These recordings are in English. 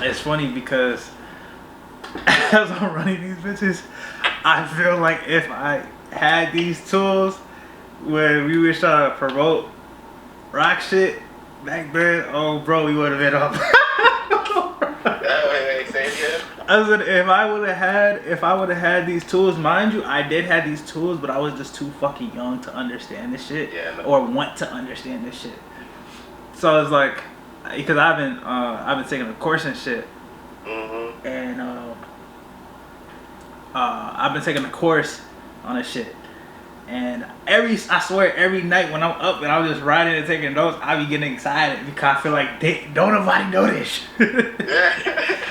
it's funny because as I'm running these bitches, I feel like if I had these tools when we were trying to promote rock shit back then, oh bro, we would have been up. Wait, say it again. I said if I would have had these tools, mind you, I did have these tools, but I was just too fucking young to understand this shit or want to understand this shit. So it's like, because I've been taking a course and shit, and I've been taking a course on this shit. And I swear every night when I'm up and I'm just writing and taking notes, I be getting excited because I feel like don't nobody know this shit.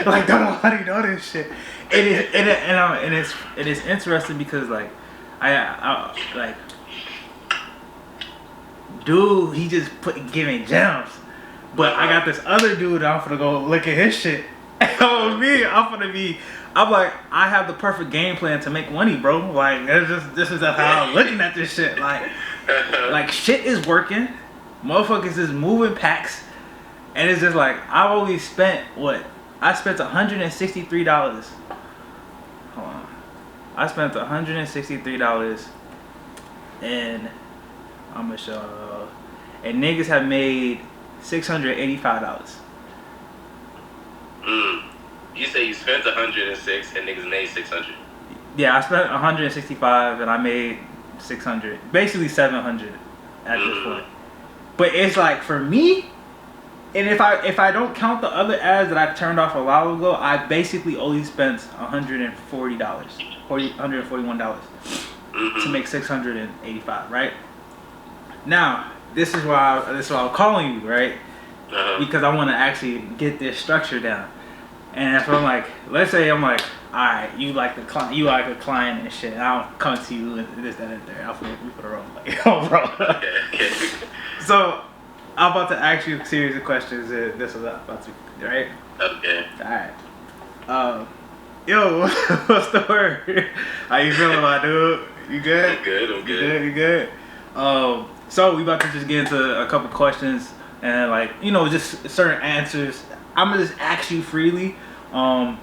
Like don't nobody know this shit. It is interesting because like I like dude, he just giving gems. But I got this other dude that I'm finna go look at his shit. And me, I'm like, I have the perfect game plan to make money, bro. Like, this is how I'm looking at this shit. Like shit is working. Motherfuckers is moving packs. And it's just like, I've only spent, I spent $163. Hold on. I spent $163 and I'm gonna show, and niggas have made $685. You say you spent 106 and niggas made 600. Yeah, I spent 165 and I made 600, basically 700 at this point. But it's like for me, and if I don't count the other ads that I turned off a while ago, I basically only spent $141 to make 685. Right now, this is why I'm calling you, right? Because I want to actually get this structure down. And if I'm like, let's say I'm like, all right, you like a client and shit, and I'll come to you and this, that, and there. I'll put a roll like, oh, bro. Okay. So I'm about to ask you a series of questions. This is about to, right? Okay. All right. Yo, what's the word? How you feeling, my dude? You good? I'm good. You good? So we about to just get into a couple questions and like, just certain answers. I'm gonna just ask you freely, and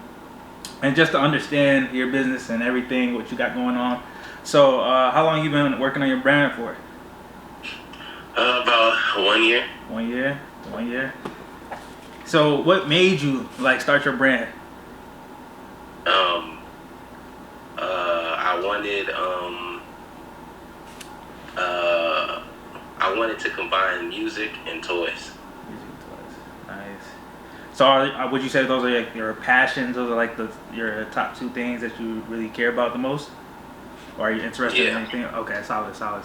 just to understand your business and everything, what you got going on. So, how long you been working on your brand for? About 1 year. 1 year. 1 year. So, what made you like start your brand? I wanted to combine music and toys. Nice. So, would you say those are like your passions? Those are like your top two things that you really care about the most? Or are you interested in anything? Okay, solid. So,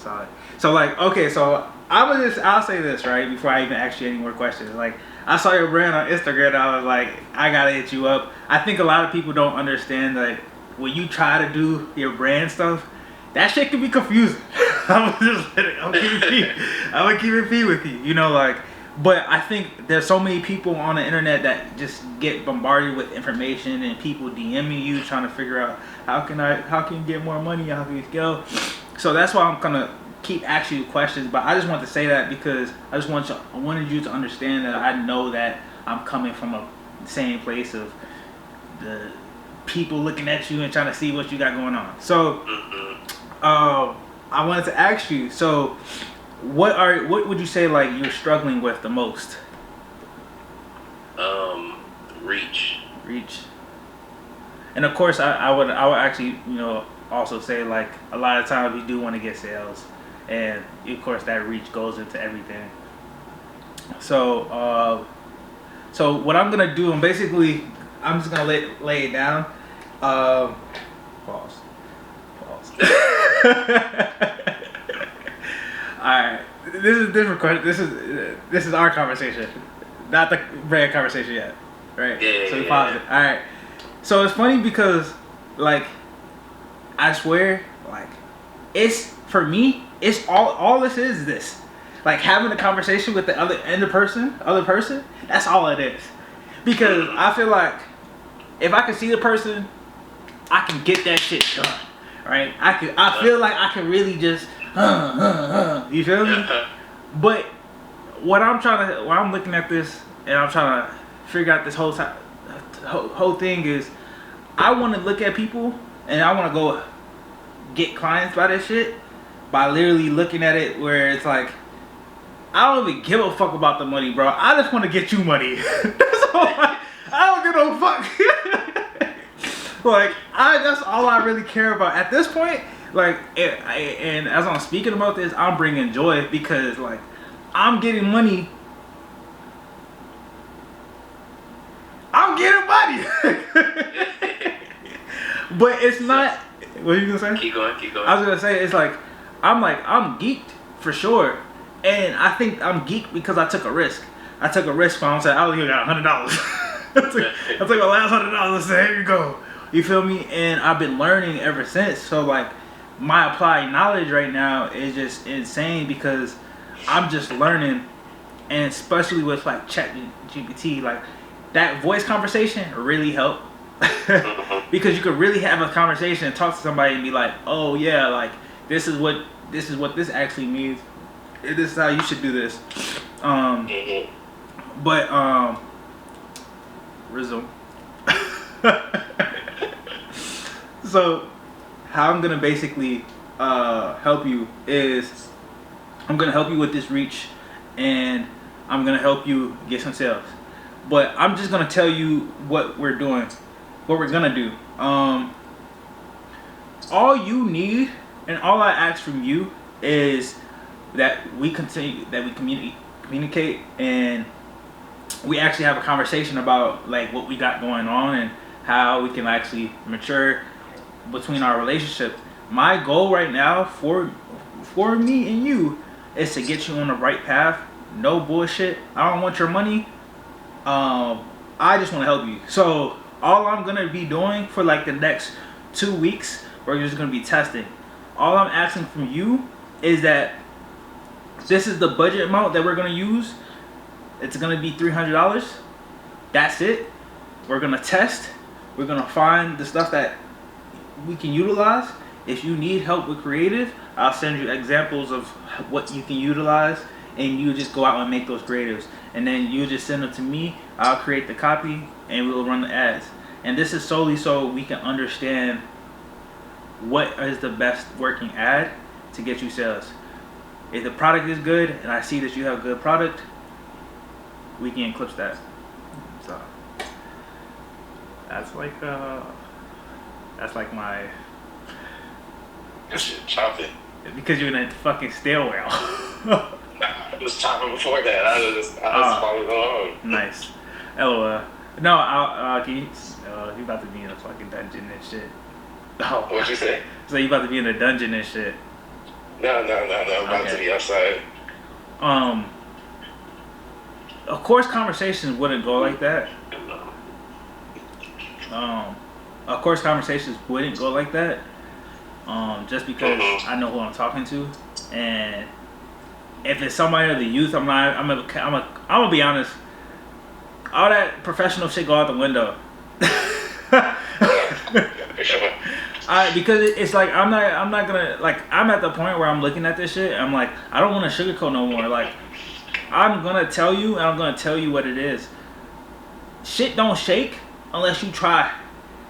like, okay, so I'll say this, right, before I even ask you any more questions. Like, I saw your brand on Instagram, and I was like, I gotta hit you up. I think a lot of people don't understand that when you try to do your brand stuff, that shit can be confusing. I'm gonna keep it P with you, like. But I think there's so many people on the internet that just get bombarded with information and people DMing you trying to figure out how can you get more money, how can you scale. So that's why I'm gonna keep asking you questions. But I just want to say that because I wanted you to understand that I know that I'm coming from a same place of the people looking at you and trying to see what you got going on. So I wanted to ask you, so what would you say like you're struggling with the most? Reach. And of course I would actually, also say like a lot of times we do want to get sales, and of course that reach goes into everything. So so what I'm gonna do, I'm just gonna lay it down. Pause. Alright, this is a different question. This is our conversation, not the brand conversation yet, right? Yeah. So we pause it. Alright. So it's funny because, like, I swear, like, it's for me. It's all this is this, like having a conversation with the other person. That's all it is, because I feel like if I can see the person, I can get that shit done, right? I feel like I can really just. You feel me? But when I'm looking at this and I'm trying to figure out this whole whole thing is, I want to look at people and I want to go get clients by this shit by literally looking at it where it's like, I don't even give a fuck about the money, bro. I just want to get you money. That's all. I don't give no fuck. Like, that's all I really care about at this point. Like, and as I'm speaking about this, I'm bringing joy because, like, I'm getting money. I'm getting money. But it's not. What are you gonna say? Keep going. I was gonna say it's like I'm geeked for sure, and I think I'm geeked because I took a risk. I took a risk when I said I only got $100. I took my last $100 and said, here you go. You feel me? And I've been learning ever since. So like, my applied knowledge right now is just insane because I'm just learning, and especially with like ChatGPT, like that voice conversation really helped. Because you could really have a conversation and talk to somebody and be like, oh yeah, like this is what this actually means. This is how you should do this. But resume. So how I'm gonna basically help you is I'm gonna help you with this reach, and I'm gonna help you get some sales. But I'm just gonna tell you what we're doing, what we're gonna do. All you need and all I ask from you is that we communicate, and we actually have a conversation about like what we got going on and how we can actually mature between our relationship. My goal right now for me and you is to get you on the right path. No bullshit. I don't want your money. I just want to help you. So all I'm gonna be doing for like the next 2 weeks, we're just gonna be testing. All I'm asking from you is that this is the budget amount that we're gonna use. It's gonna be $300. That's it. We're gonna test. We're gonna find the stuff that we can utilize. If you need help with creative, I'll send you examples of what you can utilize, and you just go out and make those creatives, and then you just send them to me. I'll create the copy and we'll run the ads. And this is solely so we can understand what is the best working ad to get you sales. If the product is good and I see that you have a good product, we can eclipse that. So that's like my, This shit chopping. because you're in a fucking stairwell. Nah, I was chopping before that. I was following along. Nice. LOL. No, you about to be in a fucking dungeon and shit. Oh. What'd you say? So you about to be in a dungeon and shit. No. I'm about to be outside. Of course, conversations wouldn't go like that. Of course, conversations wouldn't go like that. Just because I know who I'm talking to, and if it's somebody of the youth, I'm gonna be honest. All that professional shit go out the window. Because it's like I'm not gonna, like, I'm at the point where I'm looking at this shit. I'm like, I don't want to sugarcoat no more. Like, I'm gonna tell you, and I'm gonna tell you what it is. Shit don't shake unless you try.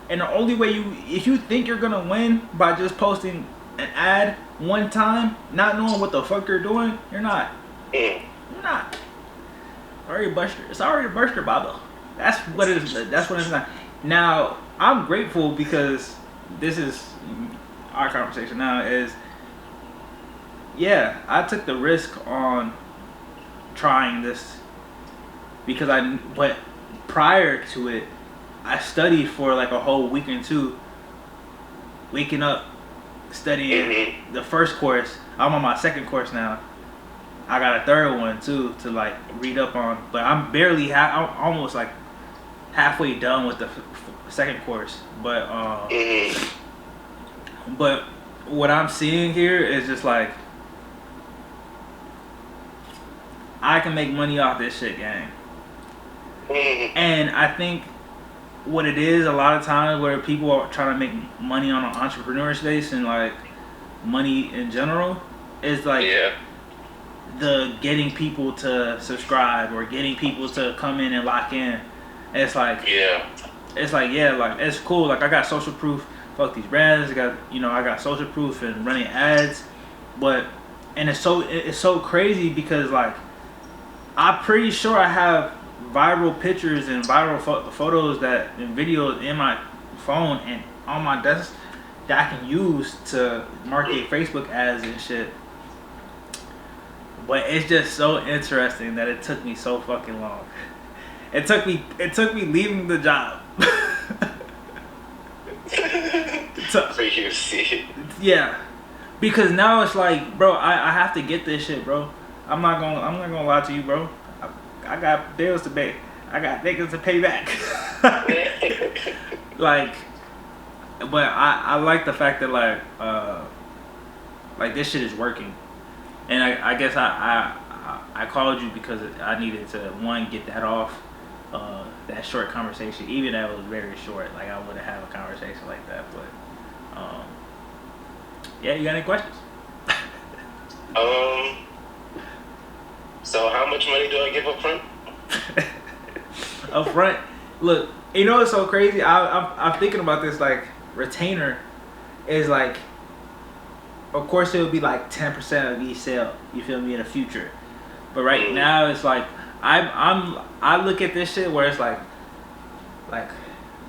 And the only way if you think you're gonna win by just posting an ad one time, not knowing what the fuck you're doing, you're not. You're not. It's already burst your bubble. That's what it is. That's what it's not. Now, I'm grateful because this is our conversation now is, yeah, I took the risk on trying this because but prior to it, I studied for like a whole week and two, waking up, studying the first course. I'm on my second course now. I got a third one too to like read up on, but I'm I'm almost like halfway done with the second course. But but what I'm seeing here is just like, I can make money off this shit, gang. And I think what it is, a lot of times where people are trying to make money on an entrepreneur space and like money in general, is like the getting people to subscribe or getting people to come in and lock in. And it's like, it's like, yeah, like it's cool. Like I got social proof. Fuck these brands. I got social proof and running ads, but and it's so crazy because like I'm pretty sure I have viral pictures and viral photos and videos in my phone and on my desk that I can use to market Facebook ads and shit. But it's just so interesting that it took me so fucking long. It took me leaving the job. For you to see it. Yeah. Because now it's like, bro, I have to get this shit, bro. I'm not gonna lie to you, bro. I got bills to pay. I got niggas to pay back. Like, but I like the fact that like this shit is working, and I guess I called you because I needed to get that off, that short conversation, even though it was very short. Like I wouldn't have a conversation like that, but yeah, you got any questions? So how much money do I give up front? Up front, look, you know what's so crazy? I'm thinking about this. Like retainer is like, of course it would be like 10% of each sale. You feel me, in the future, but right now it's like I look at this shit where it's like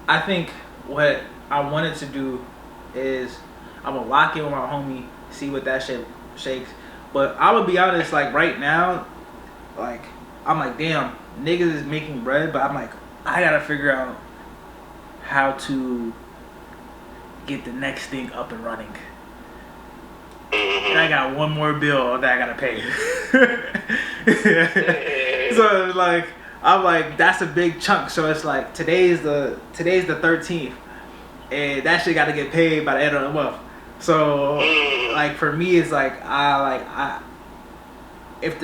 I think what I wanted to do is I'm gonna lock in with my homie, see what that shit shakes. But I would be honest, like right now, like I'm like, damn, niggas is making bread, but I'm like, I gotta figure out how to get the next thing up and running. And I got one more bill that I gotta pay. So like I'm like, that's a big chunk. So it's like today's the 13th, and that shit gotta get paid by the end of the month. So like for me, it's like if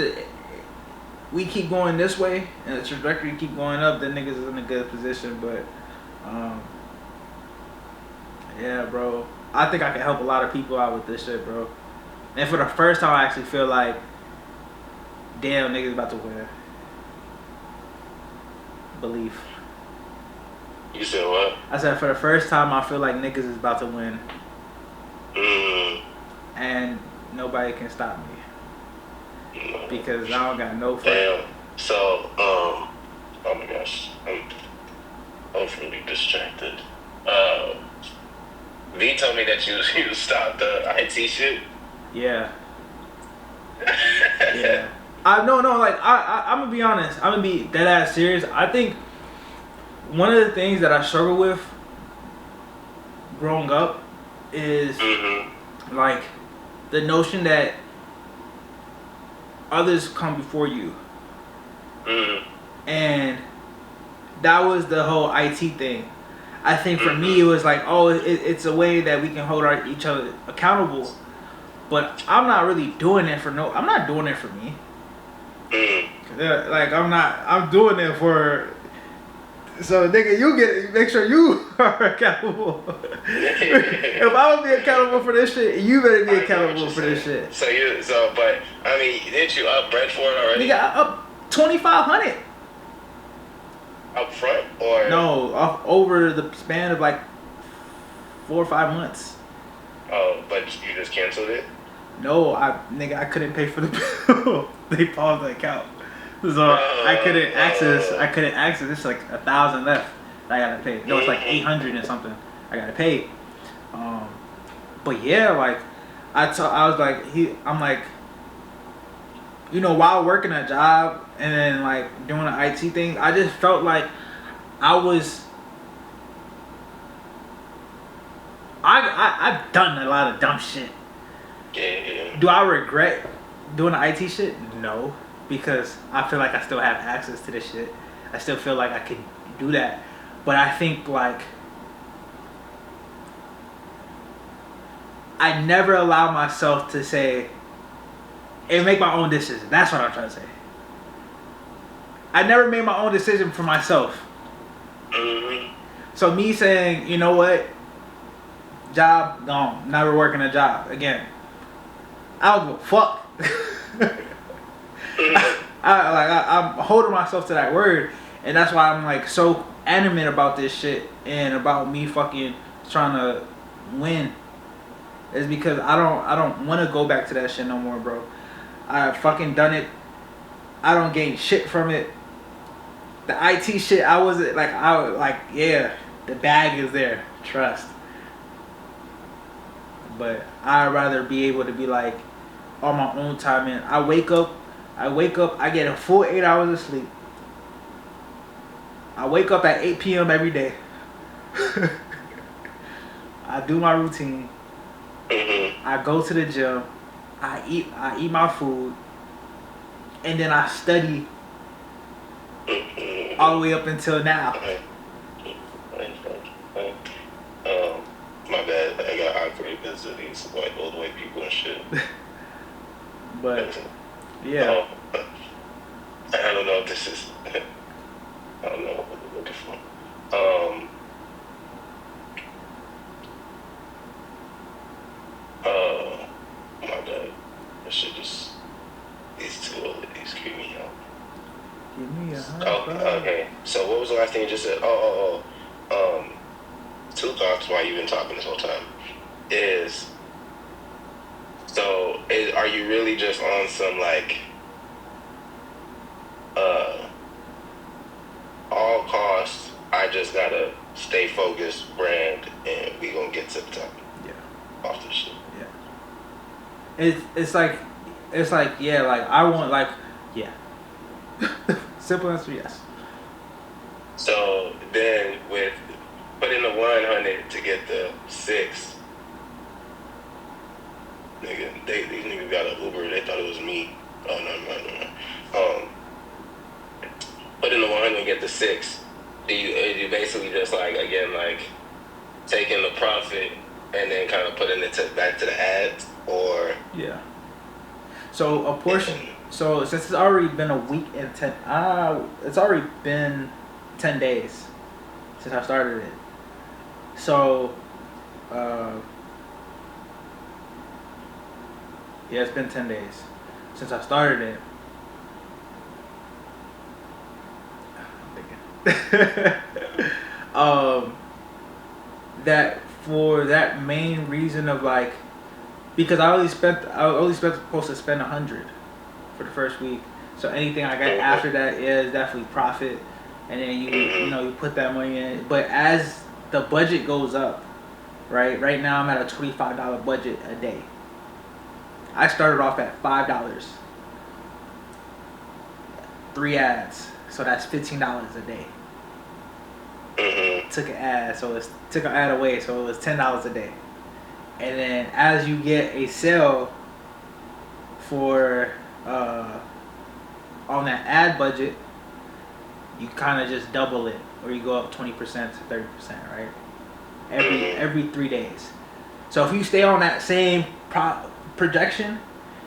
we keep going this way and the trajectory keep going up, then niggas is in a good position. But yeah, bro, I think I can help a lot of people out with this shit, bro. And for the first time, I actually feel like, damn, niggas about to win. Belief. You said what? I said for the first time, I feel like niggas is about to win. And nobody can stop me. Because I don't got no fun. Damn. So, oh my gosh, I'm really distracted. V told me that you stopped the IT shit. Yeah. Yeah. I'm gonna be honest. I'm gonna be dead ass serious. I think one of the things that I struggle with growing up is like the notion that others come before you. And that was the whole IT thing. I think for me it was like, oh, it's a way that we can hold each other accountable. But I'm not really doing it I'm not doing it for me. Like I'm doing it for, so nigga, make sure you are accountable. If I would be accountable for this shit, you better be accountable for this shit. But I mean, didn't you up bread for it already? Nigga, I up $2,500. Up front or no, over the span of like 4 or 5 months. Oh, but you just canceled it? No, I couldn't pay for the bill. They paused the account, so I couldn't access. It's like 1,000 left that I gotta pay. No, it's like 800 and something I gotta pay. But yeah, like I was like I'm like, you know, while working a job and then like doing an IT thing, I just felt like I've done a lot of dumb shit. Yeah. Do I regret doing the IT shit? No, because I feel like I still have access to this shit. I still feel like I could do that. But I think like I never allow myself to say and make my own decision. That's what I'm trying to say. I never made my own decision for myself. So me saying, you know what, job gone, never working a job again, I don't give a fuck. I'm holding myself to that word, And that's why I'm like so adamant about this shit and about me fucking trying to win. Is because I don't want to go back to that shit no more, bro. I fucking done it. I don't gain shit from it. The IT shit, yeah, the bag is there. Trust. But I'd rather be able to be like on my own time, and I wake up, I get a full 8 hours of sleep. I wake up at 8 p.m. every day. I do my routine. I go to the gym. I eat my food, and then I study all the way up until now. My bad. I got awkward because of these white old white people and shit. But yeah, I don't know if this is. I don't know what we're looking for. My bad. That shit just. These two old ladies creep me out. give me a high Oh, five. okay. So what was the last thing you just said? Two thoughts while you've been talking this whole time is. So, are you really just on some like all costs? I just gotta stay focused, brand, and we gonna get to the top. Yeah. Off this shit. Yeah. It's like yeah, like I want like yeah. Simple answer, yes. So then with put in the 100 to get the 6. Nigga, these niggas got an Uber. They thought it was me. Oh no. Put in the 100 and get the 6. Do you basically just like again like taking the profit and then kind of putting it back to the ads, or Yeah. So a portion. So since it's already been a week and 10, it's already been 10 days since I started it. So, yeah, it's been 10 days since I started it. I'm thinking. That for that main reason of like, because I only supposed to spend 100 for the first week. So anything I got after that is definitely profit, and then you put that money in. But as the budget goes up, right now I'm at a $25 budget a day. I started off at $5, 3 ads, so that's $15 a day. Took an ad away, so it was $10 a day. And then as you get a sale for on that ad budget, you kind of just double it, or you go up 20% to 30%, right? Every 3 days. So if you stay on that same projection,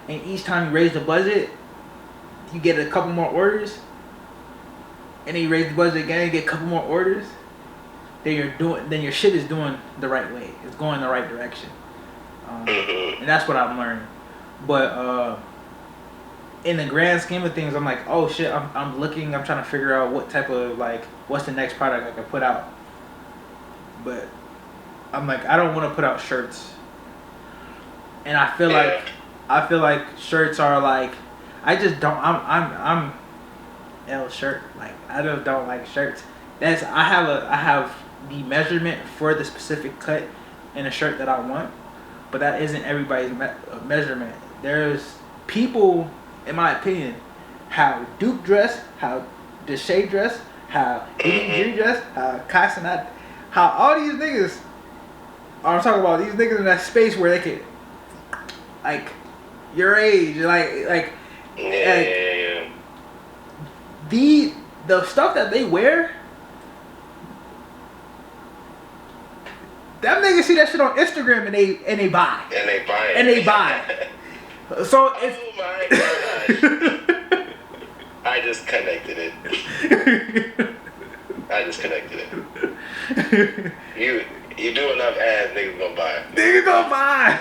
and each time you raise the budget, you get a couple more orders, and then you raise the budget again, you get a couple more orders, then your shit is doing the right way. It's going the right direction. And that's what I'm learning. But in the grand scheme of things, I'm like, oh shit, I'm trying to figure out what type of like, what's the next product I can put out. But I'm like, I don't want to put out shirts. And I feel like shirts are like, I just don't, I'm L shirt. Like, I just don't like shirts. I have the measurement for the specific cut in a shirt that I want, but that isn't everybody's measurement. There's people, in my opinion, how Duke dress, how Deshae dress, how EG dress, how Casanat, how all these niggas, I'm talking about these niggas in that space where they could, like, your age, like the stuff that they wear. Them niggas see that shit on Instagram and they buy. And they buy. So it's. Oh my gosh. I just connected it. You do enough ads, niggas gonna buy. Niggas gonna buy.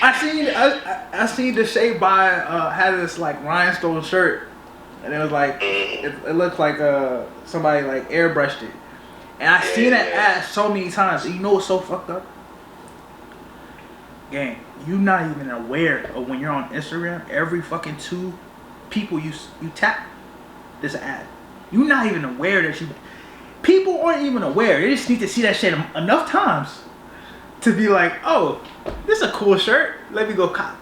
I seen Deshae buy had this like rhinestone shirt and it was like it looked like somebody like airbrushed it. And I seen that ad so many times. You know what's so fucked up? Gang, you not even aware of when you're on Instagram, every fucking 2 people you tap, there's an ad. You're not even aware that people aren't even aware. They just need to see that shit enough times to be like, oh, this is a cool shirt. Let me go cop.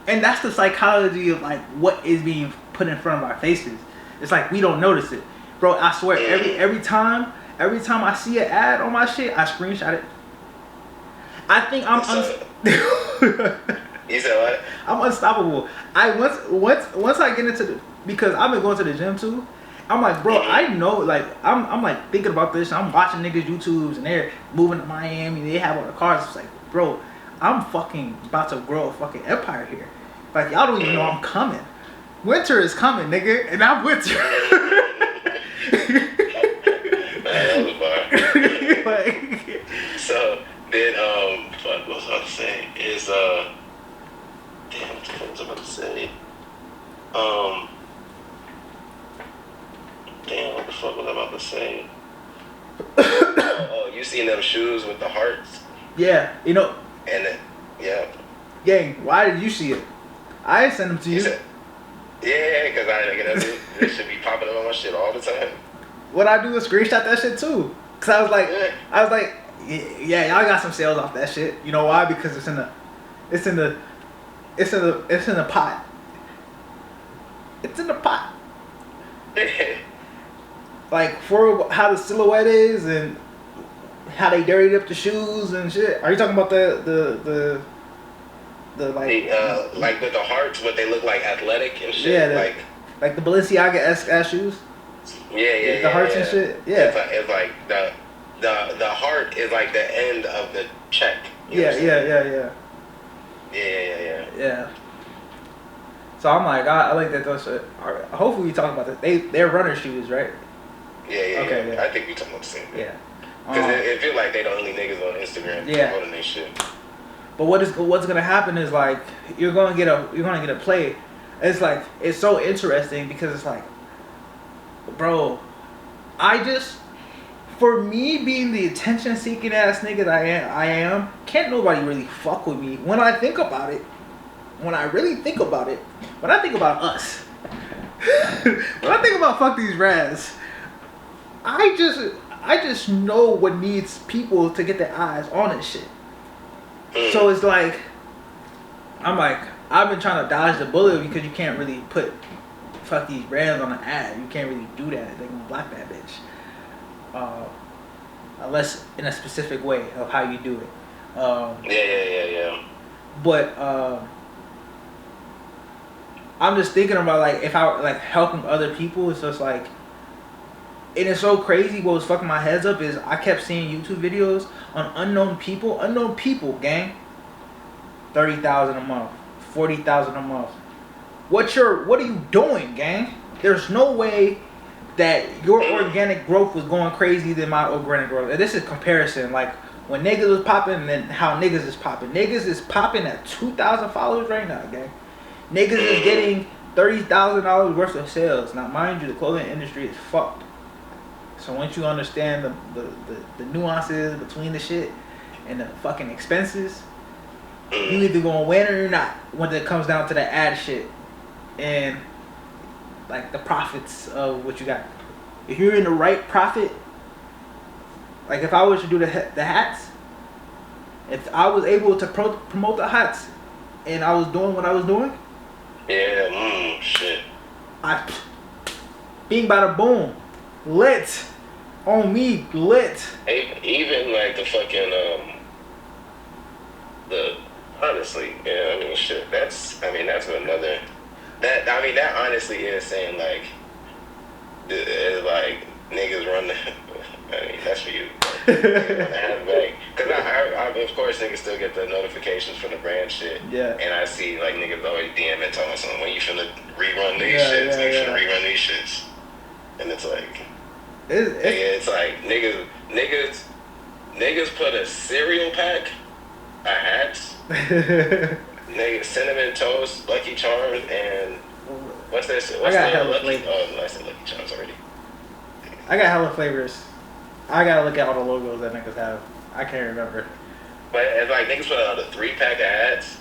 And that's the psychology of like what is being put in front of our faces. It's like we don't notice it, bro. I swear, every time I see an ad on my shit, I screenshot it. I think I'm You said what? I'm unstoppable. Once I get into because I've been going to the gym too. I'm like, bro, I know, like, I'm like thinking about this. I'm watching niggas YouTubes and they're moving to Miami. They have all the cars. It's like, bro, I'm fucking about to grow a fucking empire here. Like, y'all don't even know I'm coming. Winter is coming, nigga, and I'm winter. That was a bar. Like, so then, fuck, what was I about to say? Is damn, what the fuck was I about to say? Damn, what the fuck was I about to say? Oh, you seen them shoes with the hearts? yeah, you know. And then, yeah. Gang, why did you see it? I didn't send them to you. Yeah, because this should be popping up on my shit all the time. What I do is screenshot that shit too. Cause I was like, yeah, y'all got some sales off that shit. You know why? Because it's in the pot. It's in the pot. Like for how the silhouette is and how they dirtied up the shoes and shit. Are you talking about the like with the hearts, what they look like athletic and shit? Yeah, like the Balenciaga-esque ass shoes. Yeah, the hearts and shit. Yeah, it's like the heart is like the end of the check. Yeah. So I'm like, I like that those shit. Hopefully we talk about this. They're runner shoes, right? Yeah. Okay, yeah. I think we talking about the same thing. Yeah. Because it feel like they the only niggas on Instagram promoting their shit. But what's gonna happen is like you're gonna get a play. It's like it's so interesting because it's like, bro, for me being the attention seeking ass nigga that I am, can't nobody really fuck with me. When I think about it, when I really think about it, when I think about us, when I think about fuck these Raz, I just know what needs people to get their eyes on this shit. So it's like, I've been trying to dodge the bullet because you can't really put fuck these brands on an ad. You can't really do that. They're gonna block that bitch. Unless in a specific way of how you do it. Yeah. But I'm just thinking about like if I like helping other people. It's just like, and it's so crazy. What was fucking my heads up is I kept seeing YouTube videos on unknown people, gang. 30,000 a month, 40,000 a month. What are you doing, gang? There's no way that your organic growth was going crazy than my organic growth. And this is comparison. Like when niggas was popping, and then how niggas is popping. Niggas is popping at 2,000 followers right now, gang. Niggas is getting $30,000 worth of sales. Now, mind you, the clothing industry is fucked. So once you understand the nuances between the shit and the fucking expenses, you either gonna win or you're not when it comes down to the ad shit and like the profits of what you got. If you're in the right profit, like if I was to do the hats, if I was able to promote the hats and I was doing what I was doing, shit. Bing bada boom, lit on me, lit. Even like the fucking honestly, yeah, I mean shit. That's another. That honestly is saying like, like niggas run the. I mean that's for you. Because I of course niggas still get the notifications from the brand shit. Yeah. And I see like niggas always DMing telling me something when you finna rerun these shits. You finna rerun these shits. And it's like, it's like niggas put a cereal pack, a hats, niggas cinnamon toast, Lucky Charms, and What's this? I What's got the hella Lucky? flavors. Oh, no, I said Lucky Charms already. I got hella flavors. I gotta look at all the logos that niggas have. I can't remember. But it's like niggas put out a 3-pack of ads,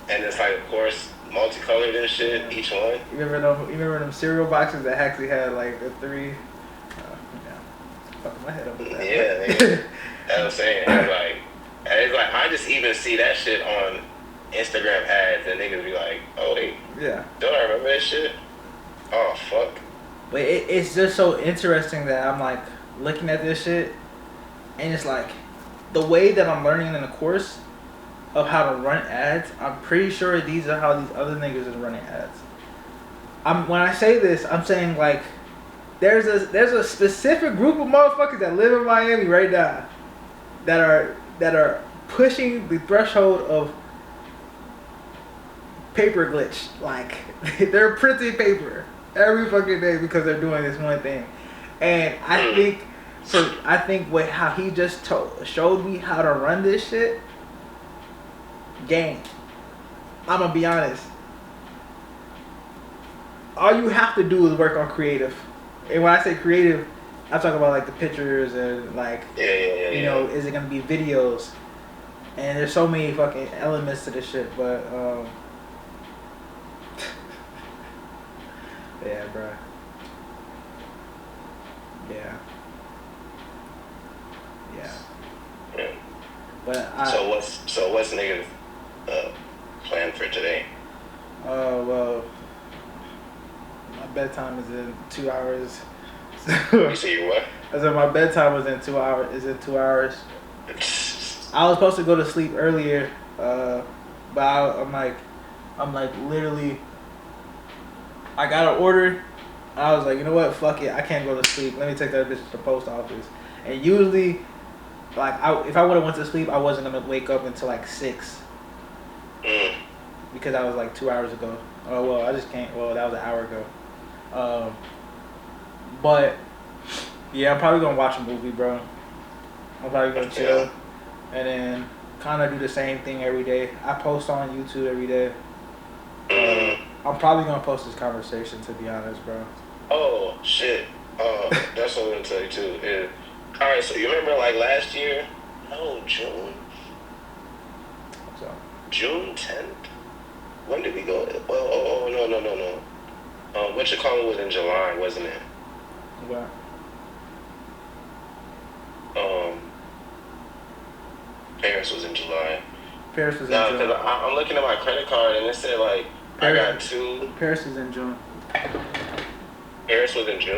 and it's like, of course, multicolored and shit. Each one. You remember them cereal boxes that actually had like the 3? Yeah. Fucking my head up with that. Yeah, nigga. That's what I'm saying. It's like I just even see that shit on Instagram ads, and niggas be like, oh wait, Yeah. don't I remember that shit? Oh fuck. But it's just so interesting that I'm like looking at this shit, and it's like the way that I'm learning in the course of how to run ads. I'm pretty sure these are how these other niggas is running ads. When I say this, I'm saying like there's a specific group of motherfuckers that live in Miami right now that are pushing the threshold of paper glitch. Like they're printing paper every fucking day because they're doing this one thing. And I think how he just showed me how to run this shit. Game. I'm gonna be honest. All you have to do is work on creative. And when I say creative, I'm talking about like the pictures and like, you know, is it gonna be videos? And there's so many fucking elements to this shit, but yeah, bro. Yeah. But So what's niggas plan for today? Well, my bedtime is in 2 hours. You see your what? I said my bedtime is in 2 hours. I was supposed to go to sleep earlier, but I'm like literally. I got an order. I was like, you know what? Fuck it. I can't go to sleep. Let me take that bitch to the post office. And usually, like, if I would have went to sleep, I wasn't gonna wake up until like 6. Because that was like 2 hours ago. Oh well, I just can't. Well, that was an hour ago. But yeah, I'm probably gonna watch a movie, bro. I'm probably gonna chill, and then kind of do the same thing every day. I post on YouTube every day. I'm probably gonna post this conversation, to be honest, bro. Oh shit. That's what I'm gonna tell you too. All right, so you remember like last year? No, June. So June 10th. When did we go? Well, no. What you call it was in July, wasn't it? what? Paris was in July. Paris was in No, June. because I'm looking at my credit card and it said like I got 2. Paris is in June. Paris was in June.